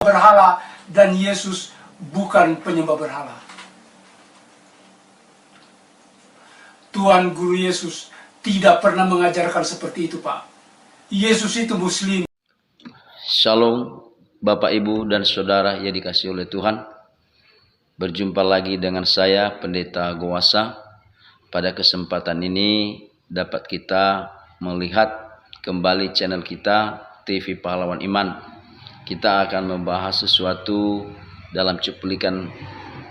berhala dan Yesus bukan penyembah berhala. Tuhan Guru Yesus tidak pernah mengajarkan seperti itu, Pak. Yesus itu Muslim. Shalom Bapak Ibu dan Saudara yang dikasihi oleh Tuhan. Berjumpa lagi dengan saya Pendeta Goasa. Pada kesempatan ini dapat kita melihat kembali channel kita TV Pahlawan Iman. Kita akan membahas sesuatu dalam cuplikan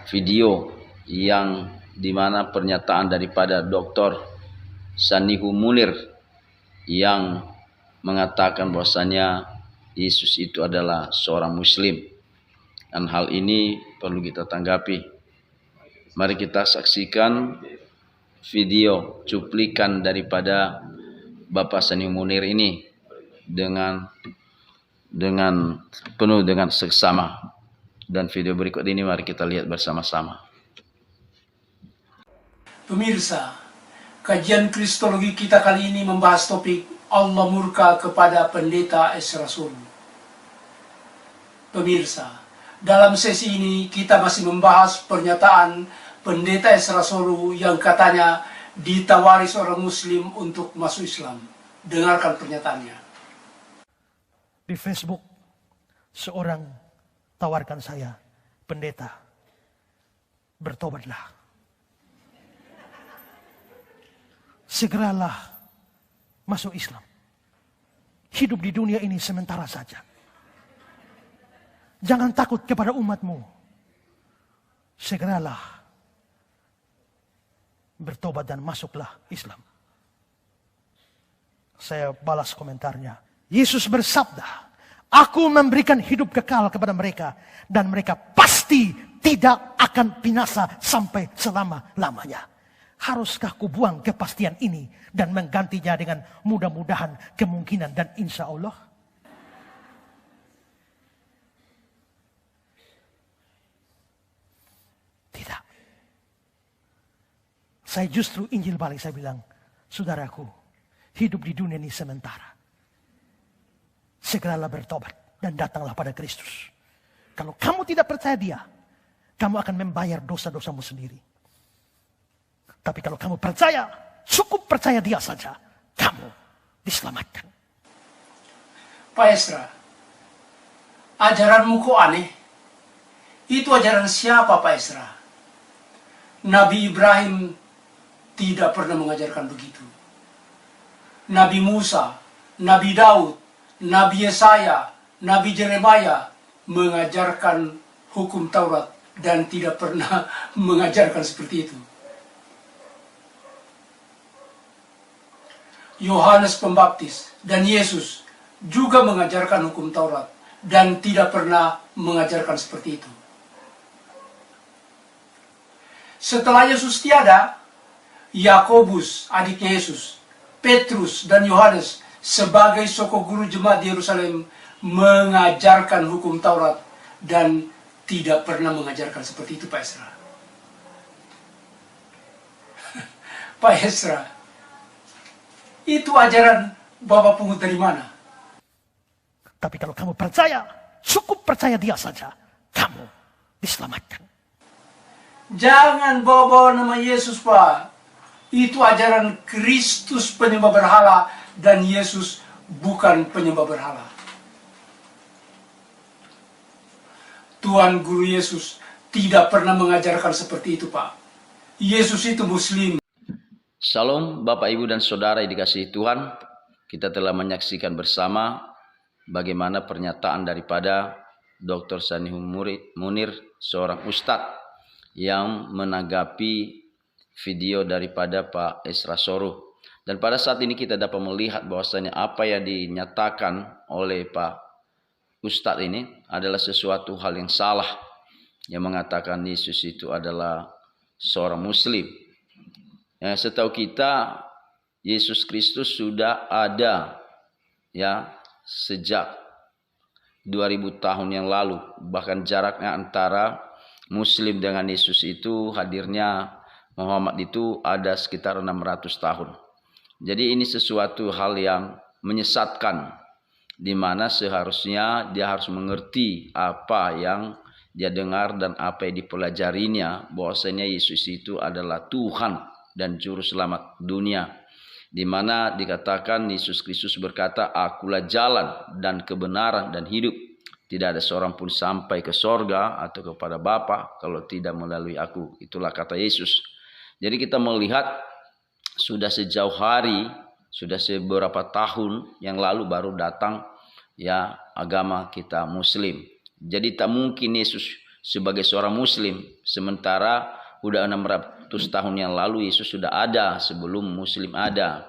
video yang dimana pernyataan daripada Dr. Sanihu Munir yang mengatakan bahwasanya Yesus itu adalah seorang Muslim, dan hal ini perlu kita tanggapi. Mari kita saksikan video cuplikan daripada Bapak Sanihu Munir ini dengan penuh dengan seksama. Dan video berikut ini mari kita lihat bersama-sama. Pemirsa, kajian Kristologi kita kali ini membahas topik Allah murka kepada Pendeta Ezra Soru. Pemirsa, dalam sesi ini kita masih membahas pernyataan Pendeta Ezra Soru yang katanya ditawari seorang Muslim untuk masuk Islam. Dengarkan pernyataannya. Di Facebook, seorang tawarkan saya, pendeta, bertobatlah. Segeralah masuk Islam. Hidup di dunia ini sementara saja. Jangan takut kepada umatmu. Segeralah bertobat dan masuklah Islam. Saya balas komentarnya. Yesus bersabda, aku memberikan hidup kekal kepada mereka, dan mereka pasti tidak akan binasa sampai selama-lamanya. Haruskah ku buang kepastian ini dan menggantinya dengan mudah-mudahan, kemungkinan, dan insya Allah? Tidak. Saya justru Injil balik, saya bilang, saudaraku, hidup di dunia ini sementara. Segeralah bertobat dan datanglah pada Kristus. Kalau kamu tidak percaya Dia, kamu akan membayar dosa-dosamu sendiri. Tapi kalau kamu percaya, cukup percaya Dia saja, kamu diselamatkan. Pak Ezra, ajaranmu kok aneh? Itu ajaran siapa, Pak Ezra? Nabi Ibrahim tidak pernah mengajarkan begitu. Nabi Musa, Nabi Daud, Nabi Yesaya, Nabi Jeremia mengajarkan hukum Taurat dan tidak pernah mengajarkan seperti itu. Yohanes Pembaptis dan Yesus juga mengajarkan hukum Taurat dan tidak pernah mengajarkan seperti itu. Setelah Yesus tiada, Yakobus, adiknya Yesus, Petrus dan Yohanes sebagai soko guru jemaat di Yerusalem mengajarkan hukum Taurat dan tidak pernah mengajarkan seperti itu, Pak Ezra. Pak Ezra, itu ajaran Bapak pungut dari mana? Tapi kalau kamu percaya, cukup percaya Dia saja, kamu diselamatkan. Jangan bawa-bawa nama Yesus, Pak. Itu ajaran Kristus penyembah berhala dan Yesus bukan penyembah berhala. Tuhan Guru Yesus tidak pernah mengajarkan seperti itu, Pak. Yesus itu Muslim. Shalom Bapak Ibu dan Saudara yang dikasihi Tuhan. Kita telah menyaksikan bersama bagaimana pernyataan daripada Dr. Sanihu Munir, seorang ustadz yang menanggapi video daripada Pak Ezra Soru. Dan pada saat ini kita dapat melihat bahwasanya apa yang dinyatakan oleh Pak Ustadz ini adalah sesuatu hal yang salah. Yang mengatakan Yesus itu adalah seorang Muslim. Setahu kita, Yesus Kristus sudah ada ya sejak 2000 tahun yang lalu. Bahkan jaraknya antara Muslim dengan Yesus itu, hadirnya Muhammad itu ada sekitar 600 tahun. Jadi ini sesuatu hal yang menyesatkan di mana seharusnya dia harus mengerti apa yang dia dengar dan apa yang dipelajarinya, bahwasanya Yesus itu adalah Tuhan dan juru selamat dunia, di mana dikatakan Yesus Kristus berkata, "Akulah jalan dan kebenaran dan hidup. Tidak ada seorang pun sampai ke sorga atau kepada Bapa kalau tidak melalui aku." Itulah kata Yesus. Jadi kita melihat sudah sejauh hari, sudah beberapa tahun yang lalu baru datang ya agama kita Muslim. Jadi tak mungkin Yesus sebagai seorang Muslim, sementara udah 600 tahun yang lalu Yesus sudah ada sebelum Muslim ada.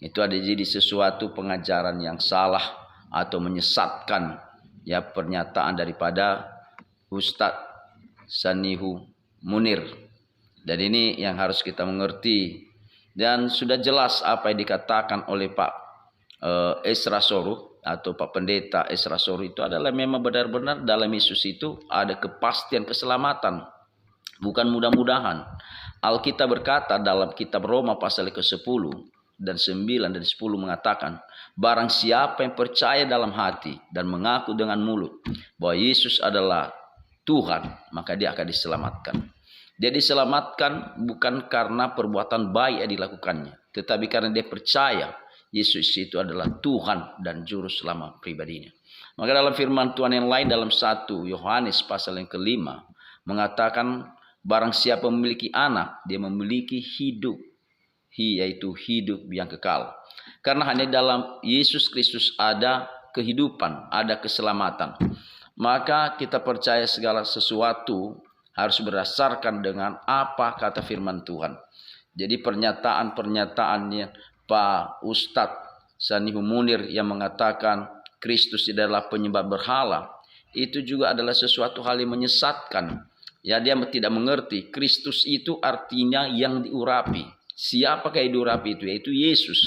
Itu ada jadi sesuatu pengajaran yang salah atau menyesatkan ya pernyataan daripada Ustadz Sanihu Munir. Dan ini yang harus kita mengerti. Dan sudah jelas apa yang dikatakan oleh Pak Esra Soruh atau Pak Pendeta Esra Soruh itu adalah memang benar-benar dalam Yesus itu ada kepastian keselamatan. Bukan mudah-mudahan. Alkitab berkata dalam kitab Roma pasal ke-10 dan 9 dan 10 mengatakan, barang siapa yang percaya dalam hati dan mengaku dengan mulut bahwa Yesus adalah Tuhan, maka dia akan diselamatkan. Dia diselamatkan bukan karena perbuatan baik yang dilakukannya, tetapi karena dia percaya Yesus itu adalah Tuhan dan juru selamat pribadinya. Maka dalam firman Tuhan yang lain dalam 1 Yohanes pasal yang ke-5 mengatakan, barang siapa memiliki anak, dia memiliki hidup, yaitu hidup yang kekal. Karena hanya dalam Yesus Kristus ada kehidupan, ada keselamatan. Maka kita percaya segala sesuatu harus berdasarkan dengan apa kata firman Tuhan. Jadi pernyataan-pernyataannya Pak Ustadz Sanihu Munir yang mengatakan Kristus adalah penyembah berhala, itu juga adalah sesuatu hal yang menyesatkan. Ya, dia tidak mengerti Kristus itu artinya yang diurapi. Siapakah yang diurapi itu? Yaitu Yesus.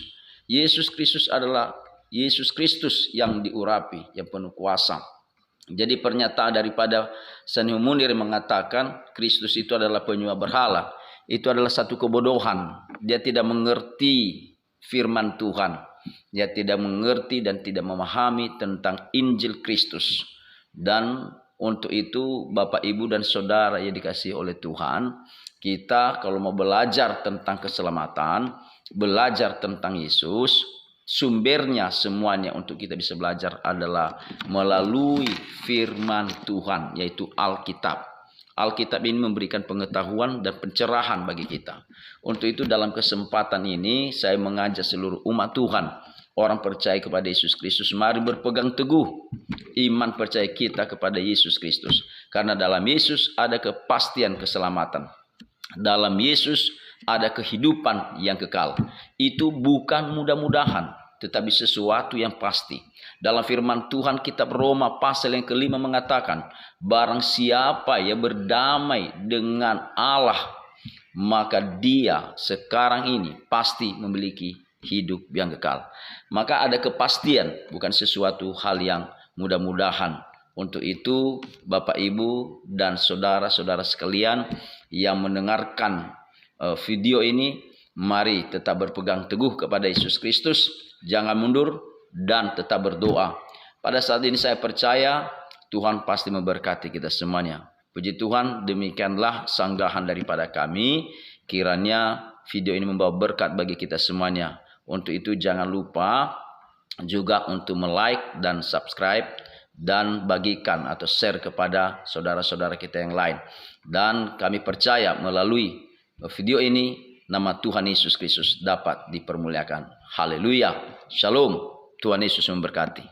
Yesus Kristus adalah Yesus Kristus yang diurapi, yang penuh kuasa. Jadi pernyataan daripada Sanihu Munir mengatakan Kristus itu adalah penyembah berhala, itu adalah satu kebodohan. Dia tidak mengerti firman Tuhan. Dia tidak mengerti dan tidak memahami tentang Injil Kristus. Dan untuk itu Bapak, Ibu, dan Saudara yang dikasihi oleh Tuhan, kita kalau mau belajar tentang keselamatan, belajar tentang Yesus, sumbernya semuanya untuk kita bisa belajar adalah melalui firman Tuhan, yaitu Alkitab. Alkitab ini memberikan pengetahuan dan pencerahan bagi kita. Untuk itu dalam kesempatan ini saya mengajak seluruh umat Tuhan, orang percaya kepada Yesus Kristus, mari berpegang teguh iman percaya kita kepada Yesus Kristus. Karena dalam Yesus ada kepastian keselamatan. Dalam Yesus ada kehidupan yang kekal. Itu bukan mudah-mudahan, tetapi sesuatu yang pasti. Dalam firman Tuhan kitab Roma pasal yang ke-5 mengatakan, barang siapa yang berdamai dengan Allah, maka dia sekarang ini pasti memiliki hidup yang kekal. Maka ada kepastian, bukan sesuatu hal yang mudah-mudahan. Untuk itu Bapak, Ibu, dan saudara-saudara sekalian yang mendengarkan video ini, mari tetap berpegang teguh kepada Yesus Kristus, jangan mundur, dan tetap berdoa. Pada saat ini saya percaya Tuhan pasti memberkati kita semuanya. Puji Tuhan, demikianlah sanggahan daripada kami. Kiranya video ini membawa berkat bagi kita semuanya. Untuk itu jangan lupa juga untuk like dan subscribe dan bagikan atau share kepada saudara-saudara kita yang lain. Dan kami percaya melalui video ini nama Tuhan Yesus Kristus dapat dipermuliakan. Haleluya. Shalom. Tuhan Yesus memberkati.